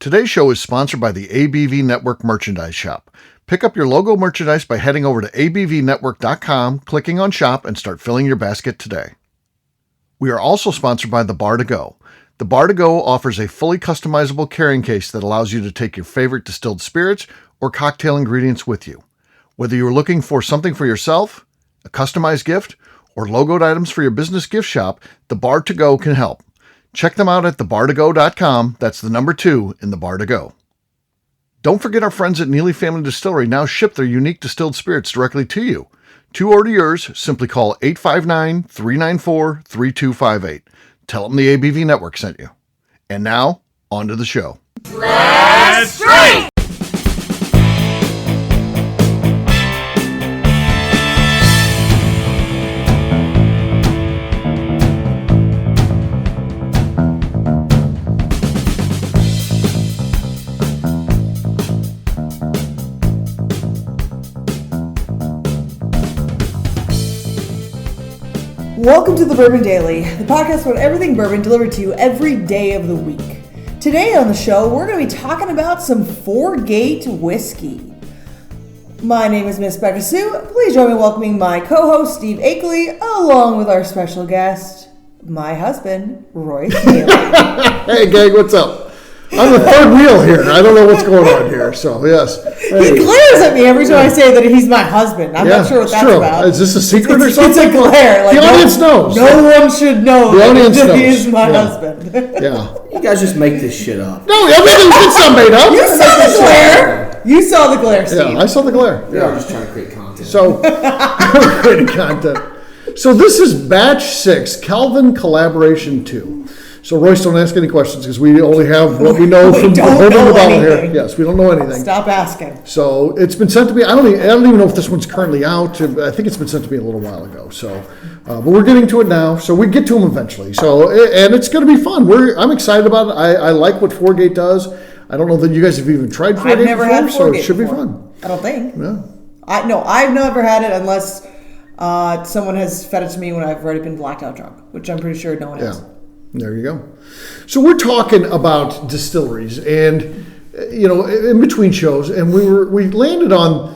Today's show is sponsored by the ABV Network Merchandise Shop. Pick up your logo merchandise by heading over to abvnetwork.com, clicking on Shop, and start filling your basket today. We are also sponsored by the Bar to Go. The Bar to Go offers a fully customizable carrying case that allows you to take your favorite distilled spirits or cocktail ingredients with you. Whether you're looking for something for yourself, a customized gift, or logoed items for your business gift shop, the Bar to Go can help. Check them out at thebar2go.com. That's the number 2 in the Bar to Go. Don't forget our friends at Neeley Family Distillery now ship their unique distilled spirits directly to you. To order yours, simply call 859-394-3258. Tell them the ABV Network sent you. And now, on to the show. Let's drink! Welcome to the Bourbon Daily, the podcast about everything bourbon delivered to you every day of the week. Today on the show, we're going to be talking about some Four-Gate whiskey. My name is Miss Beka Sue. Please join me in welcoming my co-host, Steve Akeley, along with our special guest, my husband, Royce Neeley. Hey, gang, what's up? I'm the third wheel here. I don't know what's going on here, so yes. Hey. He glares at me every time I say that he's my husband. I'm not sure what that's about. Is this a secret or something? It's a glare. Like, the audience knows. No one should know the audience knows. He is my husband. Yeah. You guys just make this shit up. No, it's not made up. You saw the glare. You saw the glare, Steve. Yeah, I saw the glare. Yeah, I'm just trying to create content. So, creating content. So this is batch 6, Kelvin Collaboration 2. So Royce, don't ask any questions because we only have what we know from the bottle here. Yes, we don't know anything. Stop asking. So it's been sent to me. I don't even know if this one's currently out. I think it's been sent to me a little while ago. So, but we're getting to it now. So we get to them eventually. So and it's going to be fun. I'm excited about it. I like what Four-Gate does. I don't know that you guys have even tried Four-Gate I've never before, had Four-Gate so it should before. be fun. I don't think. Yeah. I've never had it unless someone has fed it to me when I've already been blacked out drunk, which I'm pretty sure no one has. There you go. So we're talking about distilleries, and in between shows, and we landed on,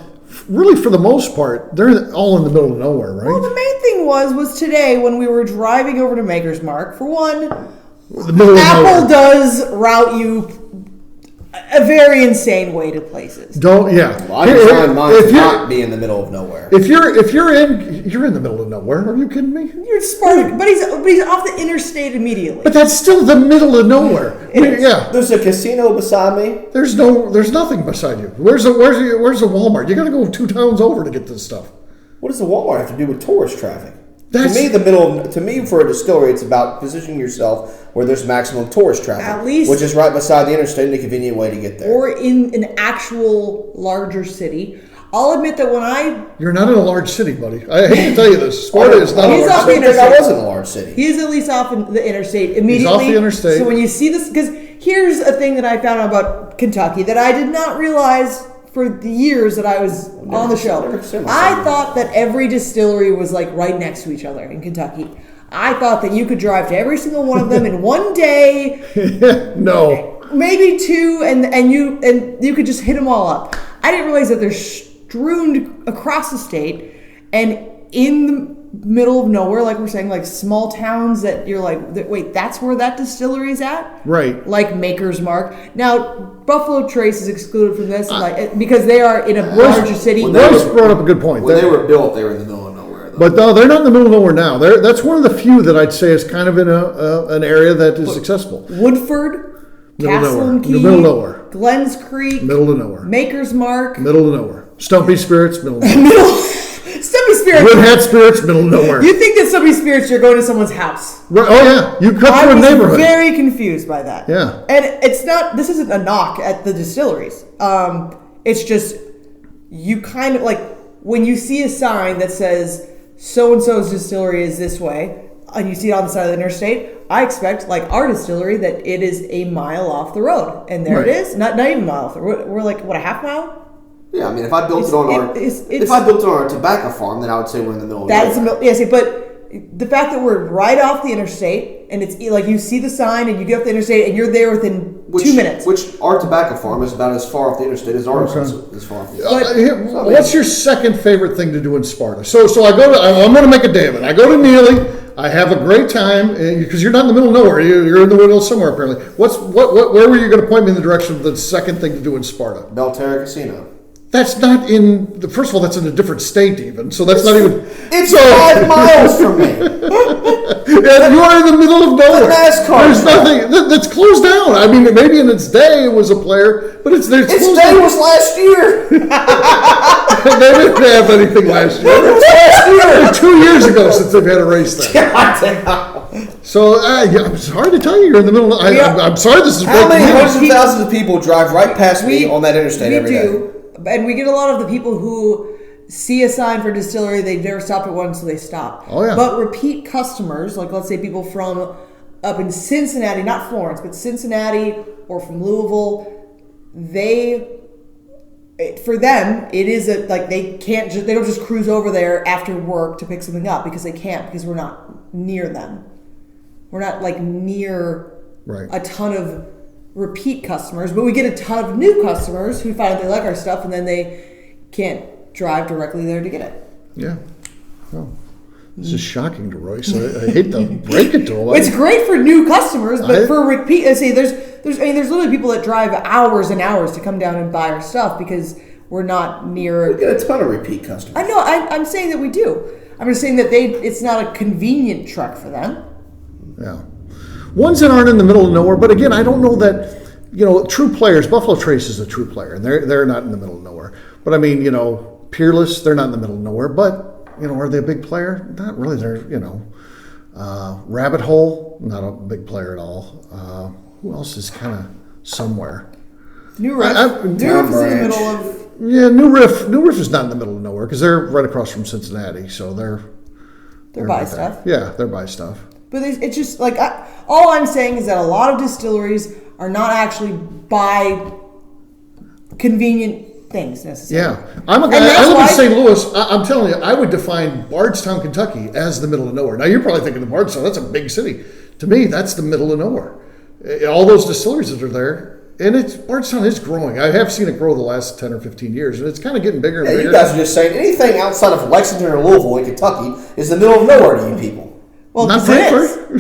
really for the most part, they're all in the middle of nowhere, right? Well, the main thing was today when we were driving over to Maker's Mark. For one, Apple does route you a very insane way to places. Well, I designed mine to not be in the middle of nowhere. You're in the middle of nowhere. Are you kidding me? You're smart, but he's off the interstate immediately. But that's still the middle of nowhere. Yeah. There's a casino beside me. There's nothing beside you. Where's the Walmart? You got to go 2 towns over to get this stuff. What does the Walmart have to do with tourist traffic? To me, for a distillery, it's about positioning yourself where there's maximum tourist traffic. At least, which is right beside the interstate and a convenient way to get there. Or in an actual larger city. I'll admit that You're not in a large city, buddy. I hate to tell you this. Sparta is not a large city. I wasn't a large city. He is at least off in the interstate immediately. He's off the interstate. So when you see this, because here's a thing that I found out about Kentucky that I did not realize for the years that I was on the show. I thought that every distillery was like right next to each other in Kentucky. I thought that you could drive to every single one of them in one day. No. Maybe 2, and you could just hit them all up. I didn't realize that they're strewn across the state and in the middle of nowhere, like we're saying, like small towns that you're like, wait, that's where that distillery is at? Right. Like Maker's Mark. Now, Buffalo Trace is excluded from this because they are in a larger city. Royce brought up a good point. When they were built, they were in the middle of nowhere. Though. But no, they're not in the middle of nowhere now. That's one of the few that I'd say is kind of in an area that is accessible. Woodford, Castle and Key, middle of nowhere. Glens Creek, middle of nowhere. Maker's Mark, middle of nowhere. Stumpy Spirits, middle of nowhere. Stumpy Spirits. Wood Hat Spirits, middle of nowhere. You think that Stumpy Spirits, you're going to someone's house. Right. Oh, yeah. You cut through a neighborhood. I'm very confused by that. Yeah. And this isn't a knock at the distilleries. It's just, you kind of, like, when you see a sign that says, so-and-so's distillery is this way, and you see it on the side of the interstate, I expect, like our distillery, that it is a mile off the road. And there it is. Not even a mile off the road. We're like, what, a half mile? Yeah, I mean, if I built it on our tobacco farm, then I would say we're in the middle of nowhere. Yes, but the fact that we're right off the interstate, and it's like you see the sign, and you get off the interstate, and you're there within 2 minutes. Which our tobacco farm is about as far off the interstate as ours is far off the interstate. What's your second favorite thing to do in Sparta? So I'm going to make a day of it. I go to Neeley. I have a great time because you're not in the middle of nowhere. You're in the middle somewhere apparently. Where were you going to point me in the direction of the second thing to do in Sparta? Belterra Casino. That's not in the. First of all, that's in a different state, even. So that's not even. It's 5 miles from me. Yeah, you are in the middle of nowhere. The NASCAR. There's nothing that's closed down. I mean, maybe in its day it was a player, but its day was last year. They didn't have anything last year. It was last year. 2 years ago since they've had a race there. God damn. So it's hard to tell you. You're in the middle. I'm sorry. This is how many hundreds of thousands of people drive right past me on that interstate every day? And we get a lot of the people who see a sign for distillery, they've never stopped at one, so they stop. Oh, yeah. But repeat customers, like let's say people from up in Cincinnati, not Florence, but Cincinnati or from Louisville, for them, it is they don't just cruise over there after work to pick something up because they can't, because we're not near them. We're not near a ton of repeat customers, but we get a ton of new customers who find they like our stuff and then they can't drive directly there to get it. Yeah. Oh, this is shocking to Royce. I hate to break it to him. It's great for new customers, but for repeat, there's literally people that drive hours and hours to come down and buy our stuff because we're not near. We get a ton of repeat customers. I know. I'm saying that we do. I'm just saying that it's not a convenient truck for them. Yeah. Ones that aren't in the middle of nowhere, but again, I don't know that, true players, Buffalo Trace is a true player, and they're not in the middle of nowhere. But I mean, Peerless, they're not in the middle of nowhere, but, are they a big player? Not really. They're, Rabbit Hole, not a big player at all. Who else is kind of somewhere? New Riff. New Riff is in the middle of... Yeah, New Riff is not in the middle of nowhere because they're right across from Cincinnati, so they're buy stuff. Yeah, they're buy stuff. But it's just all I'm saying is that a lot of distilleries are not actually buy convenient things necessarily. Yeah. I'm a guy, I live in St. Louis. I'm telling you, I would define Bardstown, Kentucky as the middle of nowhere. Now, you're probably thinking of Bardstown, that's a big city. To me, that's the middle of nowhere. All those distilleries that are there, and Bardstown is growing. I have seen it grow the last 10 or 15 years, and it's kind of getting bigger and bigger. You guys are just saying anything outside of Lexington or Louisville in Kentucky is the middle of nowhere to you people. Well, not Frankfurt.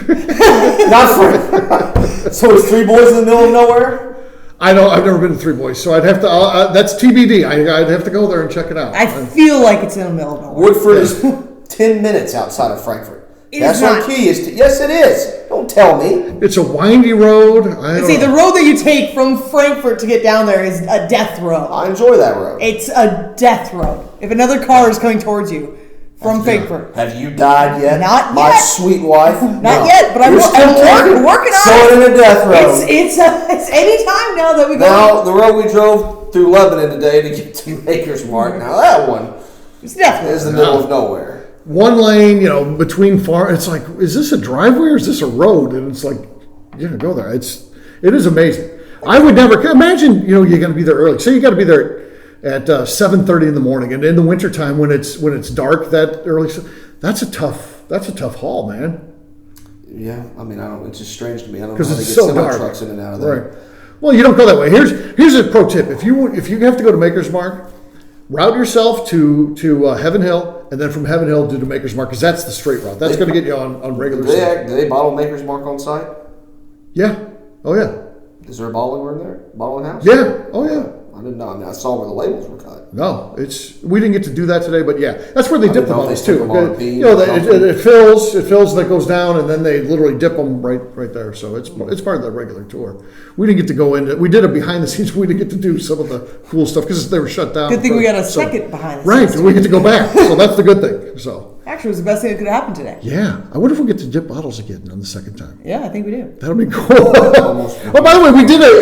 Not Frankfurt. So is Three Boys in the middle of nowhere? I know. I've never been to Three Boys, so I'd have to. That's TBD. I'd have to go there and check it out. I feel like it's in the middle of nowhere. Woodford is 10 minutes outside of Frankfurt. That's our key. Yes, it is. Don't tell me. It's a windy road. The road that you take from Frankfurt to get down there is a death road. I enjoy that road. It's a death road. If another car is coming towards you from Frankfurt. Have you died yet? Not My yet. sweet wife? Not yet, but I'm working on it. So in a death road. It's any time now that we go. Now, the road we drove through Lebanon today to get to Maker's Mark, now that one is the middle of nowhere. One lane, between farm. It's like, is this a driveway or is this a road? And it's like, you're gonna go there. It is amazing. I would never imagine. You're gonna be there early. So you got to be there at 7:30 in the morning, and in the wintertime when it's dark that early. That's a tough haul, man. Yeah, I mean, it's just strange to me. I don't know because how it's they so get dark. trucks in and out of there. Right. Well, you don't go that way. Here's a pro tip. If you have to go to Maker's Mark, route yourself to Heaven Hill, and then from Heaven Hill to Maker's Mark, because that's the straight route. That's going to get you on regular. Do they bottle Maker's Mark on site? Yeah. Oh yeah. Is there a bottling room there? Bottling house? Yeah. Oh yeah. I didn't know. I mean, I saw where the labels were cut. No, we didn't get to do that today, but yeah, that's where they dip the bottles too. It fills, that goes down, and then they literally dip them right there. So it's part of the regular tour. We didn't get to go into. We did it behind the scenes. We didn't get to do some of the cool stuff because they were shut down. Good thing we got a second behind the scenes. Right, and we get to go back. So that's the good thing. So actually, it was the best thing that could happen today. Yeah, I wonder if we get to dip bottles again on the second time. Yeah, I think we do. That'll be cool. Oh, by the way,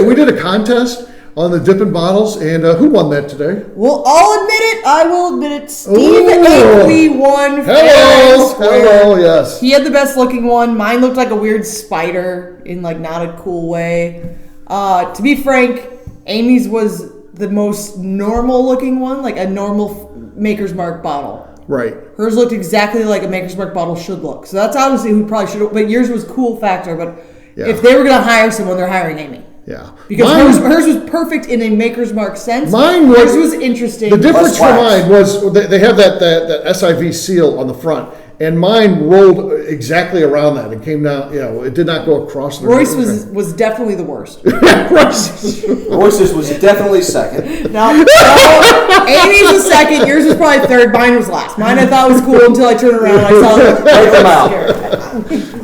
we did a contest on the dipping bottles, and who won that today? Well, I'll admit it. I will admit it. Steve Akeley won. Hello, yes. He had the best looking one. Mine looked like a weird spider in not a cool way. To be frank, Amy's was the most normal looking one, like a normal Maker's Mark bottle. Right. Hers looked exactly like a Maker's Mark bottle should look. So that's obviously who probably should. But yours was cool factor. But if they were going to hire someone, they're hiring Amy. Yeah. Because hers was perfect in a Maker's Mark sense. Hers was interesting. The difference for mine was they have that SIV seal on the front. And mine rolled exactly around that and came down. It did not go across the. Royce was definitely the worst. Royce's was definitely second. No, Amy's was second. Yours was probably third. Mine was last. Mine I thought was cool until I turned around and I saw them out.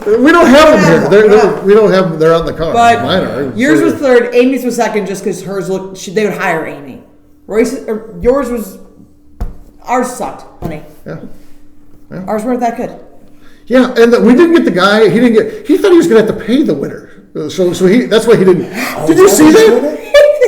We don't have them here. We don't have them. They're out in the car. But mine are. Yours was third. Amy's was second, just because hers looked. They would hire Amy. Yours was. Ours sucked, honey. Yeah. Ours weren't that good. Yeah, and we didn't get the guy. He thought he was going to have to pay the winner. So that's why he didn't. Did you see that?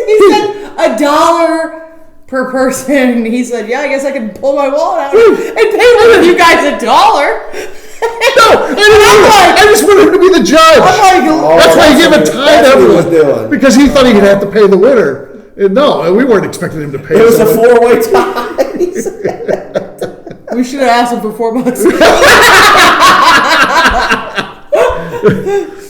He said $1 per person. He said, "Yeah, I guess I can pull my wallet out and pay one of you guys $1." No, I just wanted him to be the judge. That's why he gave a tie to everyone. Because he thought he would have to pay the winner. And no, we weren't expecting him to pay. It was a 4-way tie. We should have asked him for $4.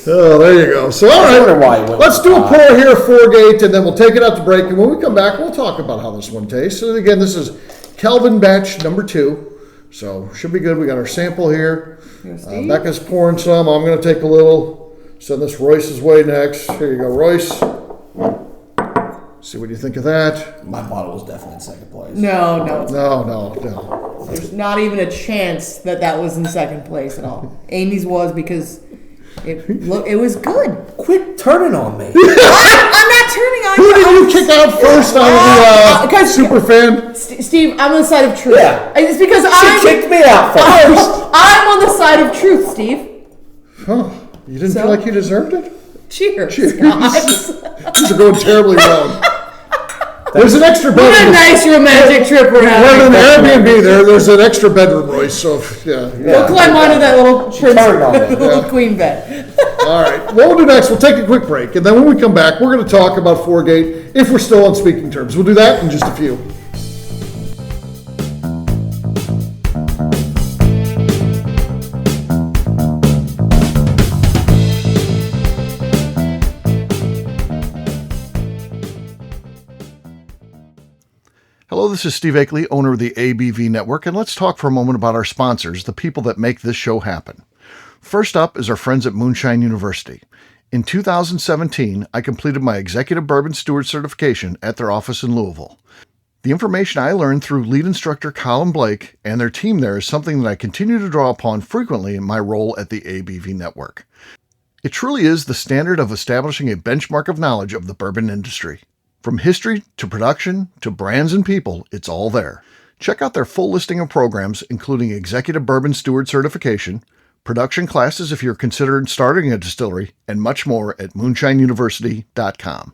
Oh, there you go. So, all right, let's do a pour here, 4-gate, and then we'll take it out to break. And when we come back, we'll talk about how this one tastes. So, again, this is Kelvin batch number 2. So, should be good. We got our sample here. Beka's pouring some. I'm going to take a little. Send this Royce's way next. Here you go, Royce. See what you think of that. My bottle was definitely in second place. No. No. There's not even a chance that was in second place at all. Amy's was because it was good. Quit turning on me. I'm not turning on you. Who did you kick out first out of the super fan? Steve, I'm on the side of truth. Yeah. It's because She kicked me out first. I'm on the side of truth, Steve. Huh. You didn't feel like you deserved it? Cheers. These are going terribly wrong. There's an extra bedroom. What a nice romantic trip we're having. We're in an Airbnb there's an extra bedroom, Royce. So, yeah. We'll climb onto that little queen bed. All right. What we'll do next, we'll take a quick break. And then when we come back, we're going to talk about 4-gate if we're still on speaking terms. We'll do that in just a few. Hello, this is Steve Akeley, owner of the ABV Network, and let's talk for a moment about our sponsors, the people that make this show happen. First up is our friends at Moonshine University. In 2017, I completed my Executive Bourbon Steward certification at their office in Louisville. The information I learned through lead instructor Colin Blake and their team there is something that I continue to draw upon frequently in my role at the ABV Network. It truly is the standard of establishing a benchmark of knowledge of the bourbon industry. From history to production to brands and people, it's all there. Check out their full listing of programs, including Executive Bourbon Steward Certification, production classes if you're considering starting a distillery, and much more at moonshineuniversity.com.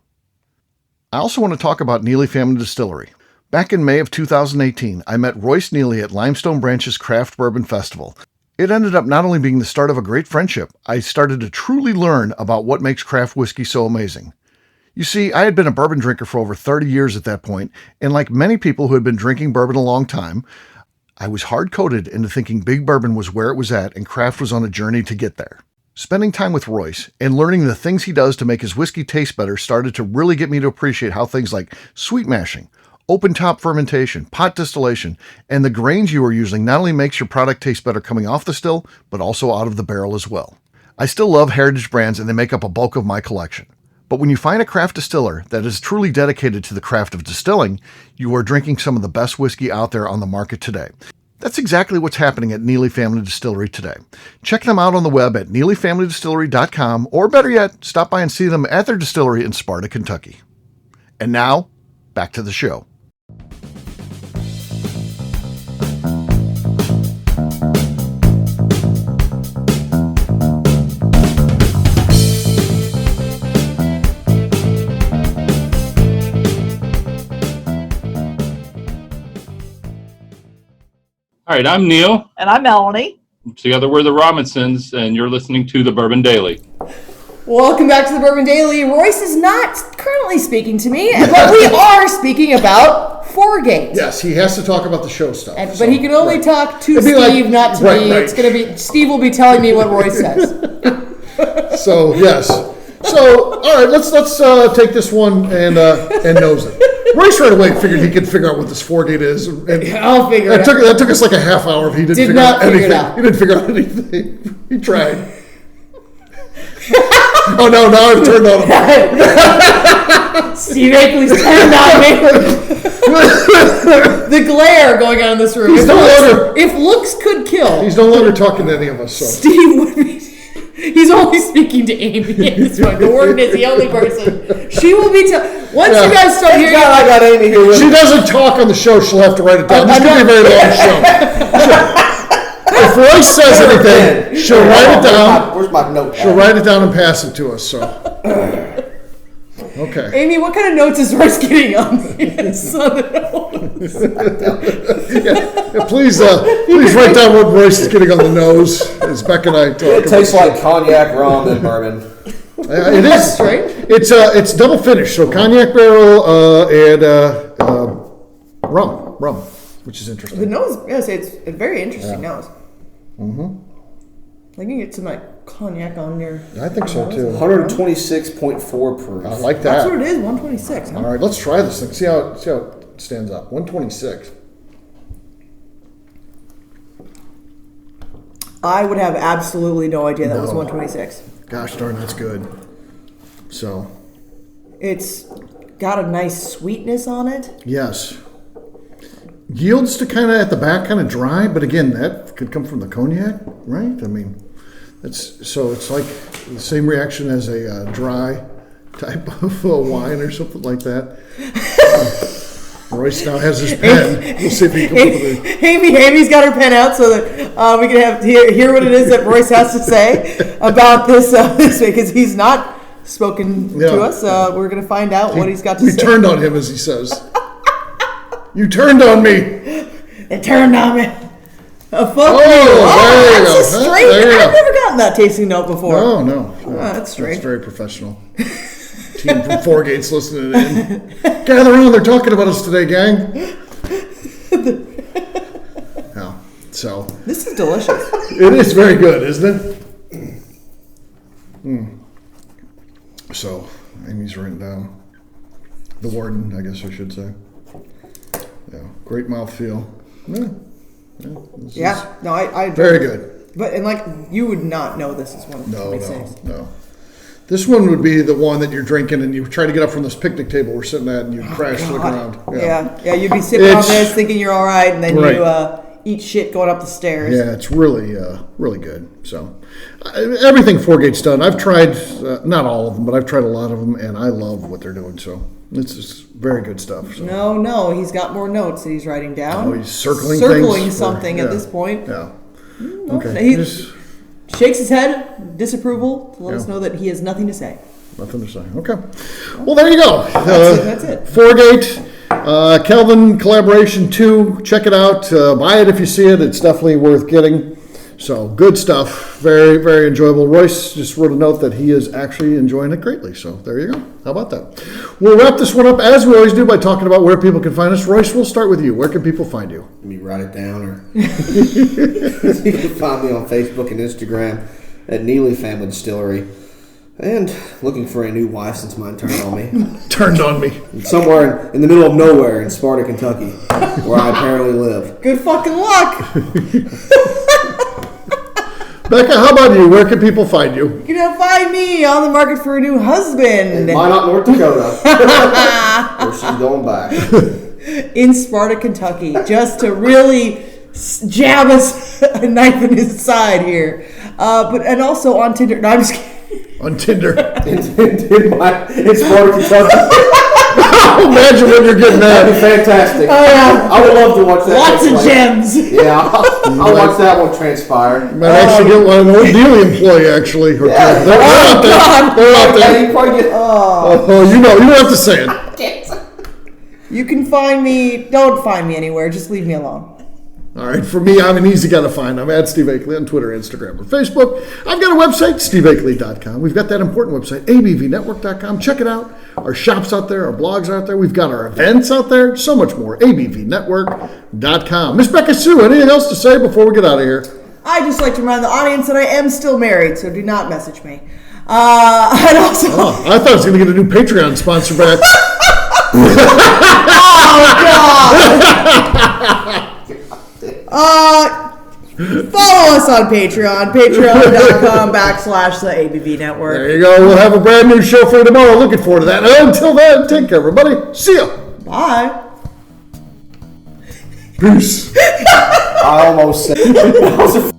I also want to talk about Neeley Family Distillery. Back in May of 2018, I met Royce Neeley at Limestone Branch's Craft Bourbon Festival. It ended up not only being the start of a great friendship, I started to truly learn about what makes craft whiskey so amazing. You see, I had been a bourbon drinker for over 30 years at that point, and like many people who had been drinking bourbon a long time, I was hard-coded into thinking big bourbon was where it was at and craft was on a journey to get there. Spending time with Royce and learning the things he does to make his whiskey taste better started to really get me to appreciate how things like sweet mashing, open top fermentation, pot distillation, and the grains you are using not only makes your product taste better coming off the still, but also out of the barrel as well. I still love heritage brands and they make up a bulk of my collection. But when you find a craft distiller that is truly dedicated to the craft of distilling, you are drinking some of the best whiskey out there on the market today. That's exactly what's happening at Neeley Family Distillery today. Check them out on the web at neeleyfamilydistillery.com, or better yet, stop by and see them at their distillery in Sparta, Kentucky. And now, back to the show. All right, I'm Neil. And I'm Melanie. Together we're the Robinsons, and you're listening to the Bourbon Daily. Welcome back to the Bourbon Daily. Royce is not currently speaking to me, but we are speaking about 4-gate. Yes, he has to talk about the show stuff. But he can only talk to Steve, not to me. Right. It's going to be Steve will be telling me what Royce says. So yes, So, all right, let's take this one and nose it. Royce right away figured he could figure out what this 4-gate is. And I'll figure it out. That took us like a half hour if he didn't figure out anything. He didn't figure out anything. He tried. Oh no! Now I've turned on him. Steve Akeley's turned on me. The glare going on in this room. If looks could kill, he's no longer talking to any of us. So Steve would be. He's only speaking to Amy at this point. Gordon is the only person. She will be once you guys start hearing. I got Amy here with she doesn't talk on the show. She'll have to write it down. This could be a very long show. If Royce says anything, she'll write it down. Where's my note? She'll write it down and pass it to us. So, okay. Amy, what kind of notes is Royce getting on this? Please write down what Royce is getting on the nose as Beka and I talk. It tastes like cognac, rum, and bourbon. It is. That's right. It's double finished, so cognac barrel and rum, which is interesting. The nose, yes, it's a very interesting nose. Mm-hmm. I think you can get some cognac on your. I think so too. 126.4 proof. I like that. That's what it is. 126. Huh? All right, let's try this thing. See how it stands up. 126. I would have absolutely no idea that was 126. Gosh darn, that's good. So. It's got a nice sweetness on it. Yes. Yields to kind of at the back, kind of dry, but again, that could come from the cognac, right? I mean, it's like the same reaction as a dry type of wine or something like that. Royce now has his pen. We'll see if he can come up with it. Amy's got her pen out so that we can hear what it is that Royce has to say about this because he's not spoken to us. We're going to find out what he's got to say. We turned on him, as he says. You turned on me. It turned on me. Fuck you. That's just straight. I've never gotten that tasting note before. No. That's straight. That's very professional. Team from 4-gates listening in. Gather around, they're talking about us today, gang. Yeah, so. This is delicious. It is very good, isn't it? So, Amy's written down. The warden, I guess I should say. Yeah, great mouthfeel. I very good. But you would not know this is 126. No. This one would be the one that you're drinking and you try to get up from this picnic table we're sitting at and you crash to the ground. Yeah, you'd be sipping on this thinking you're all right, and then you eat shit going up the stairs. Yeah, it's really, really good. So, everything 4-gate's done. I've tried, not all of them, but I've tried a lot of them, and I love what they're doing. So, it's just very good stuff. So. No, he's got more notes that he's writing down. Oh, he's circling something at this point. Yeah. Okay. He shakes his head, disapproval, to let us know that he has nothing to say. Nothing to say. Okay. Well, there you go. That's it. 4-gate. Kelvin Collaboration 2. Check it out. Buy it if you see it. It's definitely worth getting. So, good stuff. Very, very enjoyable. Royce just wrote a note that he is actually enjoying it greatly. So, there you go. How about that? We'll wrap this one up, as we always do, by talking about where people can find us. Royce, we'll start with you. Where can people find you? Let me write it down. Or you can find me on Facebook and Instagram at Neeley Family Distillery. And looking for a new wife since mine turned on me. Turned on me. Somewhere in the middle of nowhere in Sparta, Kentucky, where I apparently live. Good fucking luck. Beka, how about you? Where can people find you? You can find me on the market for a new husband. In Minot, North Dakota. Where she's going back. In Sparta, Kentucky. Just to really jab us a knife in his side here. And also on Tinder. No, I'm just kidding. On Tinder. in Sparta, Kentucky. Imagine when you're getting that. That'd be fantastic. Oh, yeah. I would love to watch that. Lots of gems. Yeah, I'll watch that one transpire. Might actually get one, an old Neeley employee, actually. They're out there. They're out there. You probably get, you don't have to say it. You can find me. Don't find me anywhere. Just leave me alone. All right, for me, I'm an easy guy to find. I'm at Steve Akeley on Twitter, Instagram, or Facebook. I've got a website, steveakeley.com. We've got that important website, abvnetwork.com. Check it out. Our shops out there, our blogs out there. We've got our events out there. So much more. abvnetwork.com. Miss Beka Sue, anything else to say before we get out of here? I just like to remind the audience that I am still married, so do not message me. I'd also. Oh, I thought I was going to get a new Patreon sponsor back. Follow us on Patreon, patreon.com/the ABV Network. There you go. We'll have a brand new show for you tomorrow. Looking forward to that. Until then, take care, everybody. See ya. Bye. Peace. I almost said that was a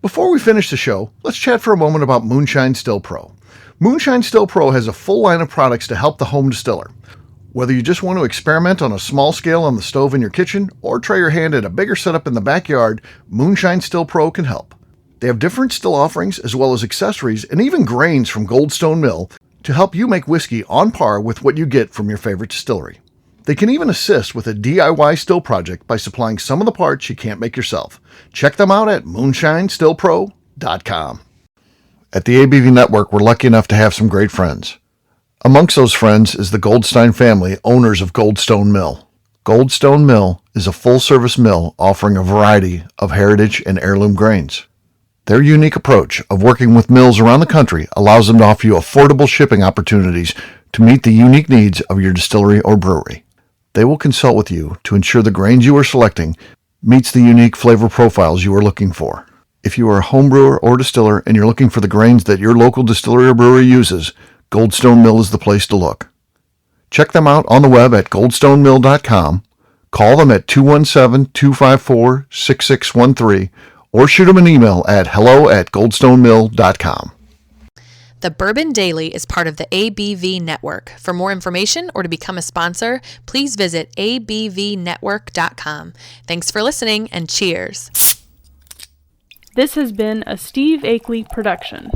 Before we finish the show, let's chat for a moment about Moonshine Still Pro. Moonshine Still Pro has a full line of products to help the home distiller. Whether you just want to experiment on a small scale on the stove in your kitchen or try your hand at a bigger setup in the backyard, Moonshine Still Pro can help. They have different still offerings as well as accessories and even grains from Goldstone Mill to help you make whiskey on par with what you get from your favorite distillery. They can even assist with a DIY still project by supplying some of the parts you can't make yourself. Check them out at moonshinestillpro.com. At the ABV Network, we're lucky enough to have some great friends. Amongst those friends is the Goldstein family, owners of Goldstone Mill. Goldstone Mill is a full-service mill offering a variety of heritage and heirloom grains. Their unique approach of working with mills around the country allows them to offer you affordable shipping opportunities to meet the unique needs of your distillery or brewery. They will consult with you to ensure the grains you are selecting meets the unique flavor profiles you are looking for. If you are a home brewer or distiller and you're looking for the grains that your local distillery or brewery uses, Goldstone Mill is the place to look. Check them out on the web at goldstonemill.com, call them at 217-254-6613, or shoot them an email at hello@goldstonemill.com. The Bourbon Daily is part of the ABV Network. For more information or to become a sponsor, please visit abvnetwork.com. Thanks for listening and cheers. This has been a Steve Akeley production.